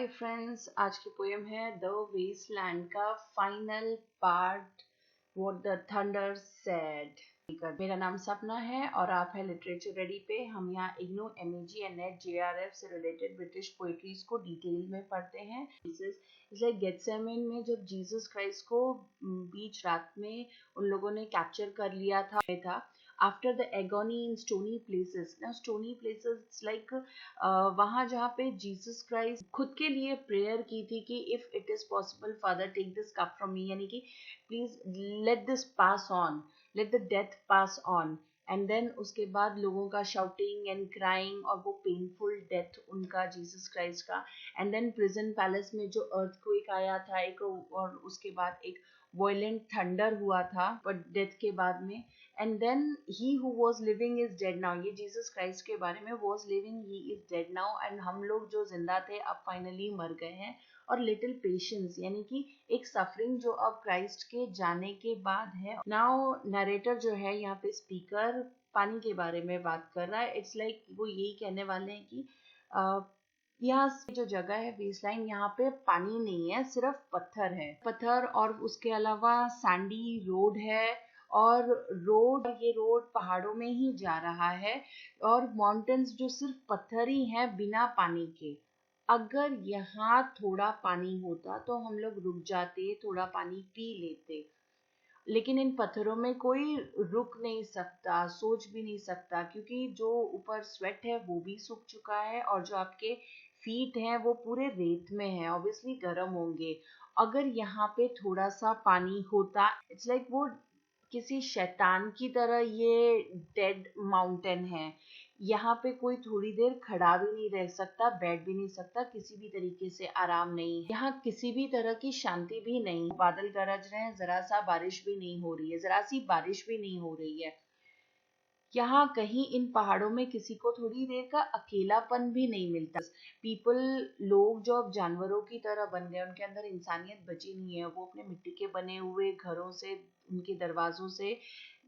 Hi friends, आज की poem है द वेस्टलैंड का final part, what the thunder said. मेरा नाम सपना है और आप है लिटरेचर रेडी पे। हम यहाँ IGNOU, MAG and net JRF से रिलेटेड ब्रिटिश पोइट्रीज को डिटेल में पढ़ते हैं। इसलिए गेत्सेमेन में जब जीसस क्राइस्ट को बीच रात में उन लोगों ने कैप्चर कर लिया था after the agony in stony places. ना स्टोनी प्लेसेस इट्स लाइक वहाँ जहाँ पे जीसस क्राइस्ट खुद के लिए प्रेयर की थी कि if it is possible father take this cup from me, यानी कि please let this pass on, let the death pass on. And then उसके बाद लोगों का शाउटिंग एंड क्राइंग और वो पेनफुल डेथ उनका जीसस क्राइस्ट का। एंड देन प्रिजन पैलेस में जो अर्थक्वेक आया था एक, और उसके बाद एक वायलेंट थंडर हुआ था बट डेथ के बाद में। And then he who was living is dead now. ये जीसस क्राइस्ट के बारे में, was living, he is dead now. And हम लोग जो जिंदा थे अब फाइनली मर गए हैं। और लिटिल पेशेंस, यानी कि एक सफरिंग जो अब क्राइस्ट के जाने के बाद है। नाउ नरेटर जो है यहाँ पे स्पीकर पानी के बारे में बात कर रहा है। इट्स लाइक वो यही कहने वाले हैं कि यहाँ जो जगह है वेस्टलाइन, यहाँ पे पानी नहीं है, सिर्फ पत्थर है, पत्थर। और उसके अलावा सैंडी रोड है, और ये रोड पहाड़ों में ही जा रहा है, और माउंटेन्स जो सिर्फ पत्थर ही हैं बिना पानी के। अगर यहाँ थोड़ा पानी होता तो हम लोग रुक जाते, थोड़ा पानी पी लेते, लेकिन इन पत्थरों में कोई रुक नहीं सकता, सोच भी नहीं सकता, क्योंकि जो ऊपर स्वेट है वो भी सूख चुका है और जो आपके फीट हैं वो पूरे रेत में है, ऑब्वियसली गर्म होंगे। अगर यहाँ पे थोड़ा सा पानी होता, इट्स लाइक वो किसी शैतान की तरह ये डेड माउंटेन है। यहाँ पे कोई थोड़ी देर खड़ा भी नहीं रह सकता, बैठ भी नहीं सकता, किसी भी तरीके से आराम नहीं। यहाँ किसी भी तरह की शांति भी नहीं। बादल गरज रहे हैं, जरा सा बारिश भी नहीं हो रही है, जरा सी बारिश भी नहीं हो रही है। यहाँ कहीं इन पहाड़ों में किसी को थोड़ी देर का अकेलापन भी नहीं मिलता। लोग जो अब जानवरों की तरह बन गए, उनके अंदर इंसानियत बची नहीं है। वो अपने मिट्टी के बने हुए घरों से, उनके दरवाजों से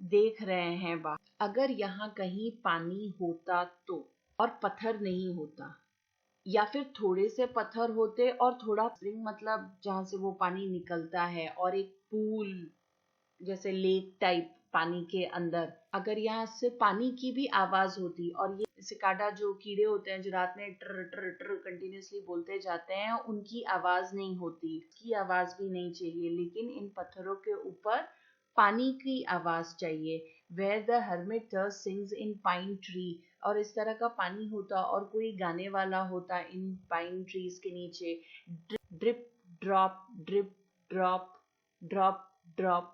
देख रहे हैं बाहर। अगर यहाँ कहीं पानी होता तो, और पत्थर नहीं होता, या फिर थोड़े से पत्थर होते और थोड़ा स्प्रिंग, मतलब जहाँ से वो पानी निकलता है, और एक पूल जैसे लेक टाइप पानी के अंदर, अगर यहाँ से पानी की भी आवाज होती, और ये सिकाडा जो कीड़े होते हैं जो रात में टर टर टर कंटिन्यूसली बोलते जाते हैं, उनकी आवाज नहीं होती, की आवाज भी नहीं चाहिए, लेकिन इन पत्थरों के ऊपर पानी की आवाज चाहिए। Where the hermit sings in pine tree, और इस तरह का पानी होता और कोई गाने वाला होता इन पाइन ट्रीज के नीचे। Drip drop drip drop drop drop,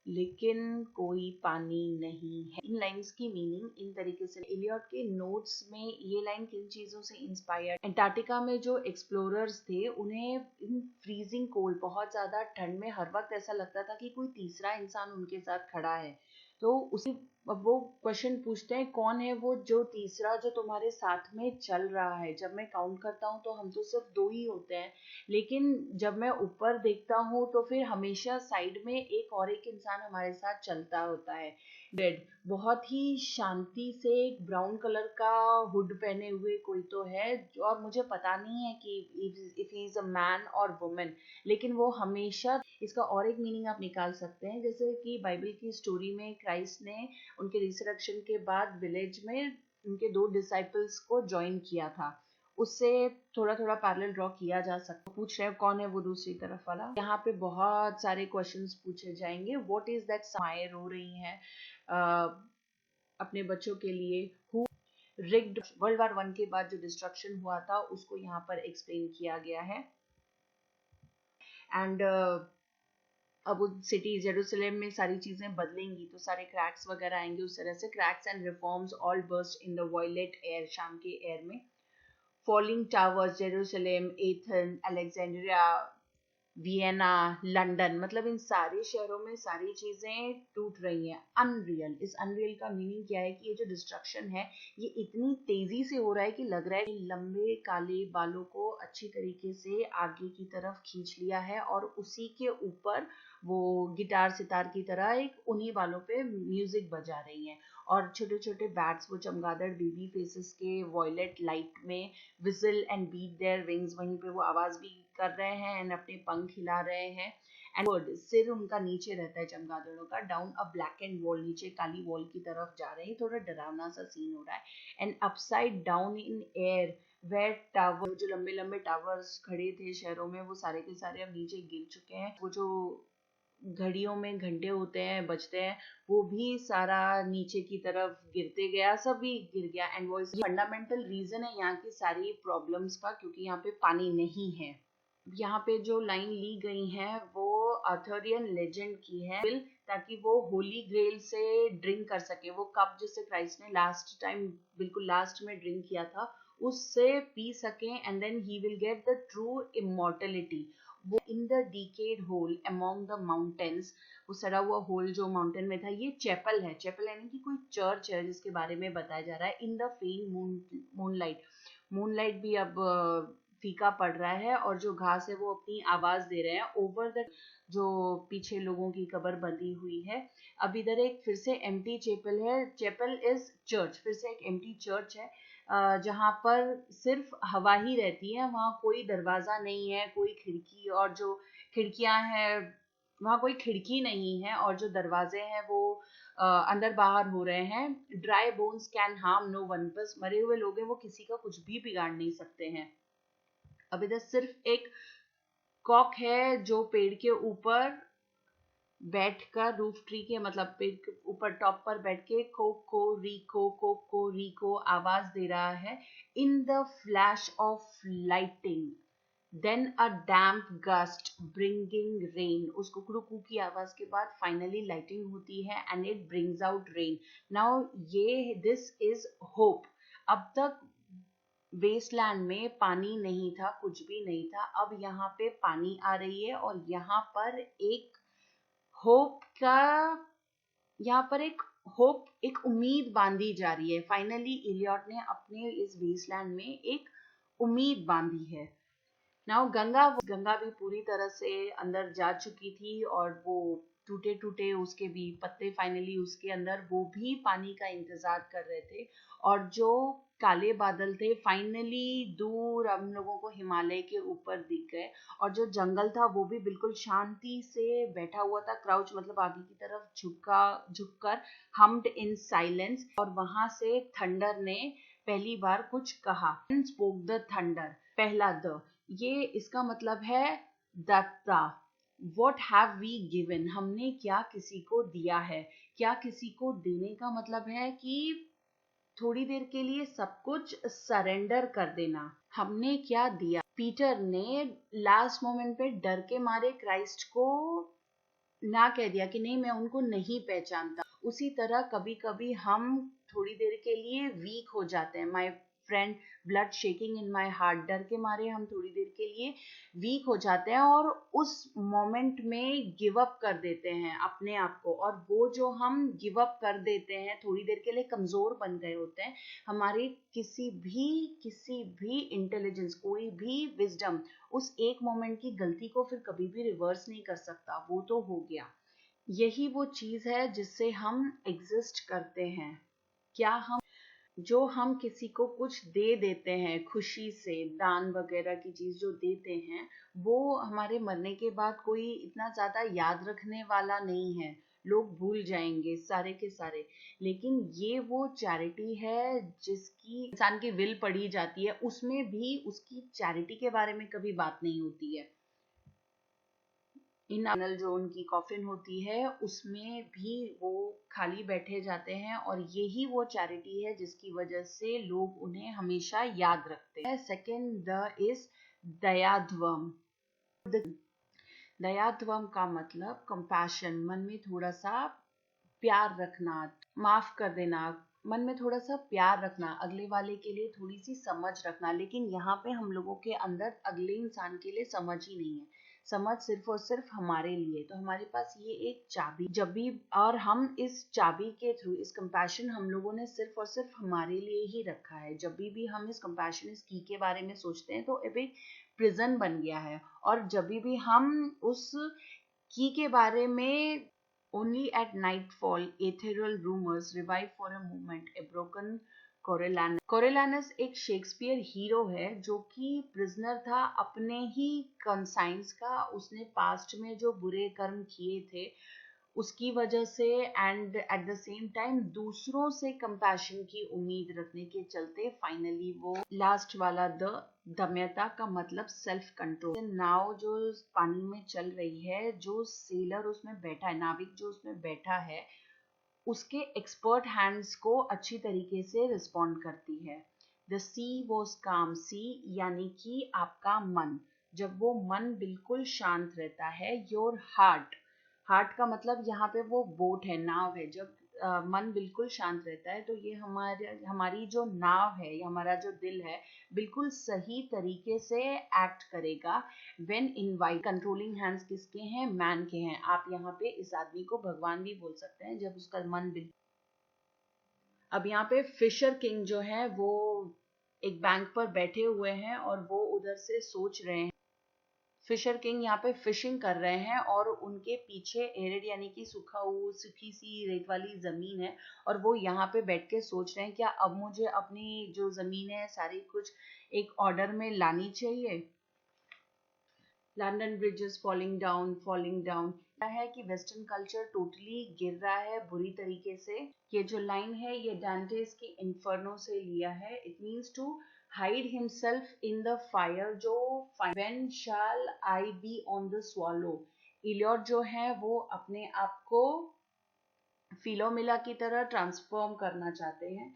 लेकिन कोई पानी नहीं है। इन लाइंस की मीनिंग इन तरीके से, इलियट के नोट्स में ये लाइन किन चीजों से इंस्पायर्ड, अंटार्कटिका में जो एक्सप्लोरर्स थे उन्हें इन फ्रीजिंग कोल्ड, बहुत ज्यादा ठंड में हर वक्त ऐसा लगता था कि कोई तीसरा इंसान उनके साथ खड़ा है। तो उसी वो क्वेश्चन पूछते हैं, कौन है वो जो तीसरा जो तुम्हारे साथ में चल रहा है। जब मैं काउंट करता हूँ तो हम तो सिर्फ दो ही होते हैं, लेकिन जब मैं ऊपर देखता हूँ तो फिर हमेशा साइड में एक और एक इंसान हमारे साथ चलता होता है। डेड, बहुत ही शांति से एक ब्राउन कलर का हुड पहने हुए कोई तो है, और मुझे पता नहीं है कि if he is a man और वुमेन, लेकिन वो हमेशा, इसका और एक मीनिंग आप निकाल सकते हैं, जैसे कि बाइबल की स्टोरी में क्राइस्ट ने उनके रिसरेक्शन के बाद विलेज में उनके दो डिसाइपल्स को ज्वाइन किया था, उससे थोड़ा थोड़ा पैरेलल ड्रॉ किया जा सकता है। पूछ रहे हैं कौन है वो दूसरी तरफ वाला। यहाँ पे बहुत सारे क्वेश्चंस पूछे जाएंगे। व्हाट इज दैट, माएँ रो रही हैं अपने बच्चों के लिए। हु रिग्ड, वर्ल्ड वार 1 के बाद जो डिस्ट्रक्शन हुआ था उसको यहाँ पर एक्सप्लेन किया गया है। एंड अब सिटी जेरूसलम में सारी चीजें बदलेंगी तो सारे क्रैक्स वगैरह आएंगे, उस तरह से cracks and reforms all burst in the violet air, शाम के एयर में। Falling towers, Jerusalem, Athens, Alexandria, Vienna, London, मतलब इन सारे शहरों में सारी चीजें टूट रही हैं। अनरियल, इस अनरियल का मीनिंग क्या है कि ये जो डिस्ट्रक्शन है ये इतनी तेजी से हो रहा है कि लग रहा है कि लंबे काले बालों को अच्छी तरीके से आगे की तरफ खींच लिया है और उसी के ऊपर वो गिटार सितार की तरह एक उन्हीं बालों पे म्यूजिक बजा रही हैं। और छोटे छोटे बैट्स, वो चमगादड़ बेबी फेसेस के वॉयलेट लाइट में whistle and beat their wings, वहीं पे वो आवाज भी कर रहे हैं एंड अपने पंख हिला रहे हैं। एंड सिर उनका नीचे रहता है चमगादड़ों का, down a black and wall, नीचे काली वॉल की तरफ जा रहे हैं। थोड़ा डरावना सा सीन हो रहा है। And upside down in air where tower, जो लंबे लंबे टावर्स खड़े थे शहरों में वो सारे के सारे अब नीचे गिर चुके हैं। वो जो घड़ियों में घंटे होते हैं बजते हैं वो भी सारा नीचे की तरफ गिरते गया, सभी गिर गया। एंड वो फंडामेंटल रीजन है यहाँ की सारी प्रॉब्लम्स का, क्योंकि यहाँ पे पानी नहीं है। यहाँ पे जो लाइन ली गई है वो आर्थरियन लेजेंड की है, ताकि वो होली ग्रेल से ड्रिंक कर सके। वो कप जिससे क्राइस्ट ने लास्ट टाइम बिल्कुल लास्ट में ड्रिंक किया था उससे पी सके, and then he will get the true immortality. वो in the decayed hole among the mountains, वो सड़ा हुआ होल जो माउंटेन में था, ये चैपल है। चैपल यानी कि कोई चर्च है जिसके बारे में बताया जा रहा है। In the fan moonlight, moonlight भी अब फीका पड़ रहा है और जो घास है वो अपनी आवाज दे रहे हैं ओवर द जो पीछे लोगों की कब्र बंधी हुई है। अब इधर एक फिर से एम्प्टी चैपल है। चैपल इज चर्च, फिर से एक एम्प्टी चर्च है जहाँ पर सिर्फ हवा ही रहती है। वहाँ कोई दरवाजा नहीं है, कोई खिड़की, और जो खिड़कियां हैं वहाँ कोई खिड़की नहीं है, और जो दरवाजे हैं वो अंदर बाहर हो रहे हैं। Dry bones can harm no one, बस मरे हुए लोग हैं वो किसी का कुछ भी बिगाड़ नहीं सकते हैं। अब इधर सिर्फ एक कॉक है जो पेड़ के ऊपर बैठकर, रूफ ट्री के मतलब पेड़ के ऊपर टॉप पर बैठ के को रिको आवाज दे रहा है। In the flash of lighting then a damp gust bringing rain, उस कुकड़ू की आवाज के बाद फाइनली लाइटिंग होती है and it brings out rain. Now ये दिस इज होप। अब तक वेस्टलैंड में पानी नहीं था, कुछ भी नहीं था, अब यहाँ पे पानी आ रही है और यहाँ पर एक होप का, यहाँ पर एक होप, एक उम्मीद बांधी जा रही है। फाइनली इलियट ने अपने इस वेस्टलैंड में एक उम्मीद बांधी है। नाउ गंगा भी पूरी तरह से अंदर जा चुकी थी और वो टूटे टूटे उसके भी पत्ते फाइनली उसके अंदर, वो भी पानी का इंतजार कर रहे थे। और जो काले बादल थे फाइनली दूर हम लोगों को हिमालय के ऊपर दिख गए। और जो जंगल था वो भी बिल्कुल शांति से बैठा हुआ था, क्राउच मतलब आगे की तरफ झुककर, hummed इन साइलेंस। और वहां से थंडर ने पहली बार कुछ कहा। स्पोक द थंडर, पहला द, ये इसका मतलब है दत्ता। वॉट हैव वी गिवन, हमने क्या किसी को दिया है। क्या किसी को देने का मतलब है कि थोड़ी देर के लिए सब कुछ सरेंडर कर देना। हमने क्या दिया। पीटर ने लास्ट मोमेंट पे डर के मारे क्राइस्ट को ना कह दिया कि नहीं मैं उनको नहीं पहचानता। उसी तरह कभी कभी हम थोड़ी देर के लिए वीक हो जाते हैं। My friend, blood shaking in my heart, डर के मारे हम थोड़ी देर के लिए वीक हो जाते हैं और उस मोमेंट में गिव अप कर देते हैं अपने आप को। और वो जो हम गिव अप कर देते हैं, थोड़ी देर के लिए कमजोर बन गए होते हैं, हमारी किसी भी इंटेलिजेंस, कोई भी विजडम उस एक मोमेंट की गलती को फिर कभी भी रिवर्स नहीं कर सकता। वो तो हो गया। यही वो चीज है जिससे हम एग्जिस्ट करते हैं। क्या हम, जो हम किसी को कुछ दे देते हैं खुशी से, दान वगैरह की चीज जो देते हैं, वो हमारे मरने के बाद कोई इतना ज्यादा याद रखने वाला नहीं है, लोग भूल जाएंगे सारे के सारे। लेकिन ये वो चैरिटी है जिसकी इंसान की विल पढ़ी जाती है, उसमें भी उसकी चैरिटी के बारे में कभी बात नहीं होती है। इन जो उनकी कॉफिन होती है उसमें भी वो खाली बैठे जाते हैं, और यही वो चैरिटी है जिसकी वजह से लोग उन्हें हमेशा याद रखते हैं। सेकेंड द इज दयाध्वम। दयाध्वम का मतलब कंपैशन, मन में थोड़ा सा प्यार रखना, माफ कर देना, मन में थोड़ा सा प्यार रखना, अगले वाले के लिए थोड़ी सी समझ रखना। लेकिन यहाँ पे हम लोगों के अंदर अगले इंसान के लिए समझ ही नहीं है, समझ सिर्फ और सिर्फ हमारे लिए। तो हमारे पास ये एक चाबी, जब भी, और हम इस चाबी के थ्रू, इस कंपैशन हम लोगों ने सिर्फ और सिर्फ हमारे लिए ही रखा है। जब भी हम इस कंपैशन, इस की के बारे में सोचते हैं तो अब एक प्रिजन बन गया है। और जब भी हम उस की के बारे में, only at nightfall ethereal rumors revive for a moment a broken Coriolanus। Coriolanus एक शेक्सपियर हीरो है जो कि प्रिजनर था अपने ही कंसाइंस का। उसने पास्ट में जो बुरे कर्म किए थे उसकी वजह से, and at the same time दूसरों से कंपैशन की उम्मीद रखने के चलते फाइनली वो लास्ट वाला द, दमयता का मतलब सेल्फ कंट्रोल। नाव जो पानी में चल रही है, जो सेलर उसमें बैठा है, नाविक जो उसमें बैठा है, उसके एक्सपर्ट हैंड्स को अच्छी तरीके से रिस्पॉन्ड करती है। द सी वॉज काम, सी यानी कि आपका मन। जब वो मन बिल्कुल शांत रहता है, योर हार्ट, हार्ट का मतलब यहाँ पे वो बोट है, नाव है। जब मन बिल्कुल शांत रहता है तो ये हमारी जो नाव है, या हमारा जो दिल है, बिल्कुल सही तरीके से एक्ट करेगा। व्हेन इनवाइट, कंट्रोलिंग हैंड्स किसके हैं? मैन के हैं। आप यहाँ पे इस आदमी को भगवान भी बोल सकते हैं जब उसका मन बिल्कुल। अब यहाँ पे फिशर किंग जो है वो एक बैंक पर बैठे हुए हैं और वो उधर से सोच रहे हैं। फिशर किंग यहाँ पे फिशिंग कर रहे हैं और उनके पीछे एरिड यानी कि सूखी सी रेत वाली जमीन है, और वो यहाँ पे बैठ के सोच रहे हैं क्या अब मुझे अपनी जो जमीन है सारी कुछ एक ऑर्डर में लानी चाहिए। लंदन ब्रिजेस फॉलिंग डाउन है कि वेस्टर्न कल्चर टोटली गिर रहा है बुरी तरीके से। ये जो लाइन है ये डांटेस की इन्फर्नो से लिया है। It means to hide himself in the fire, जो when shall I be on the swallow. Eliot जो है वो अपने आप को फिलोमिला की तरह ट्रांसफॉर्म करना चाहते हैं।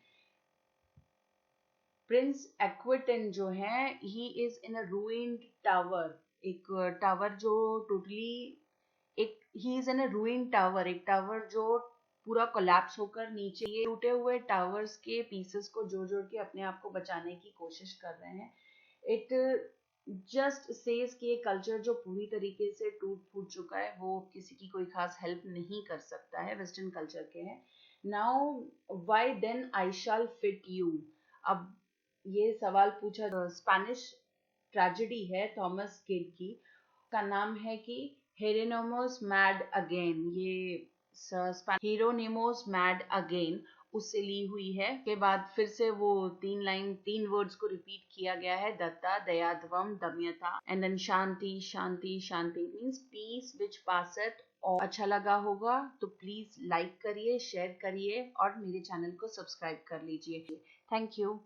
प्रिंस एक्विटन जो है, he is in a ruined tower, एक टावर जो टोटली, एक he is in a ruined tower, एक टावर जो पूरा कोलैप्स होकर नीचे, ये टूटे हुए टावर्स के पीसेस को जोड़ जोड़ के अपने आप को बचाने की कोशिश कर रहे हैं। इट जस्ट सेज कि ये कल्चर जो पूरी तरीके से टूट फूट चुका है वो किसी की कोई खास हेल्प नहीं कर सकता है, वेस्टर्न कल्चर के हैं। Now why then I shall fit you. अब ये सवाल पूछा, स्पेनिश ट्रेजेडी है थॉमस किड की, का नाम है कि हेरोनिमस मैड अगेन। ये हीरोनिमस मैड अगेन उससे ली हुई है। के बाद फिर से वो तीन वर्ड्स को रिपीट किया गया है, दत्ता दयाध्वम दमयता, एंड देन शांति शांति शांति मीन्स पीस विच पासत। और अच्छा लगा होगा तो प्लीज लाइक करिए, शेयर करिए और मेरे चैनल को सब्सक्राइब कर लीजिए। Thank you.